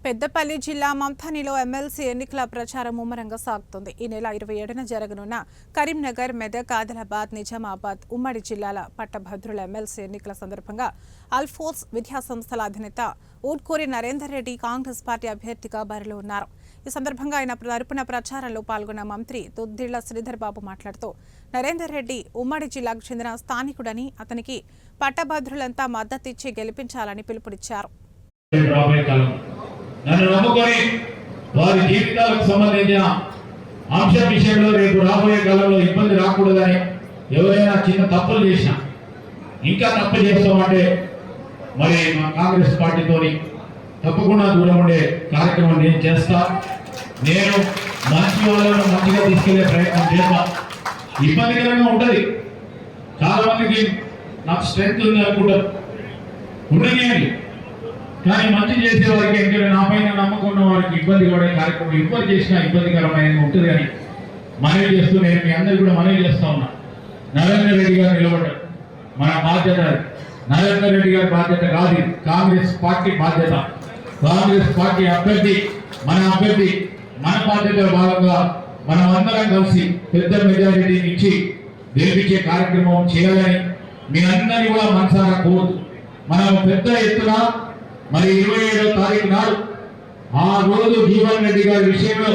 పెద్దపల్లి జిల్లా మంథనిలో ఎమ్మెల్సీ ఎన్నికల ప్రచారం ముమ్మరంగా సాగుతోంది. ఈ నెల 27న జరగనున్న కరీంనగర్, మెదక్, ఆదిలాబాద్, నిజామాబాద్ ఉమ్మడి జిల్లాల పట్టభద్రుల ఎమ్మెల్సీ ఎన్నికల సందర్భంగా అల్ఫోర్స్ విద్యాసంస్థల అధినేత ఊట్కూరి నరేందర్ రెడ్డి కాంగ్రెస్ పార్టీ అభ్యర్థిగా బరిలో ఉన్నారు. ఈ సందర్భంగా ఆయన తరపున ప్రచారంలో పాల్గొన్న మంత్రి దుద్దిళ్ల శ్రీధర్ బాబు మాట్లాడుతూ నరేందర్ రెడ్డి ఉమ్మడి జిల్లాకు చెందిన స్థానికుడని, అతనికి పట్టభద్రులంతా మద్దతిచ్చి గెలిపించాలని పిలుపునిచ్చారు. నన్ను నమ్ముకొని వారి జీవితాలకు సంబంధించిన అంశం విషయంలో రేపు రాబోయే కాలంలో ఇబ్బంది రాకూడదని ఎవరైనా చిన్న తప్పులు చేసినా ఇంకా తప్పు చేస్తామంటే మరి మా కాంగ్రెస్ పార్టీతోని తప్పకుండా దూరం ఉండే కార్యక్రమం నేను చేస్తా. నేను మంచి వాళ్ళను మంచిగా తీసుకెళ్లే ప్రయత్నం చేస్తా. ఇబ్బందికరంగా ఉంటుంది, చాలా మందికి నాకు స్ట్రెంత్ ఉంది అనుకుంటారు, ఉండనియండి. కానీ మంచి చేసే వారికి ఎందుకంటే నా పైన నమ్మకం ఉన్న వారికి ఇబ్బంది పడే కార్యక్రమం ఎవరు చేసినా ఇబ్బందికరమైన ఉంటుంది. అని మనవి చేస్తూ నేను మీ అందరికీ కూడా మనవి చేస్తా ఉన్నా. నరేందర్ రెడ్డి గారు నిలబడ్డారు, మన బాధ్యత. నరేందర్ రెడ్డి గారి బాధ్యత కాదు, కాంగ్రెస్ పార్టీ బాధ్యత. కాంగ్రెస్ పార్టీ అభ్యర్థి మన అభ్యర్థి, మన బాధ్యతలో భాగంగా మనం అందరం కలిసి పెద్ద మెజారిటీ ఇచ్చి గెలిపించే కార్యక్రమం చేయాలని మీ అందరినీ కూడా మనసారా కోరుతూ మనం పెద్ద ఎత్తున మరి 27వ తారీఖు నాడు ఆ రోజు జీవన్ రెడ్డి గారి విషయంలో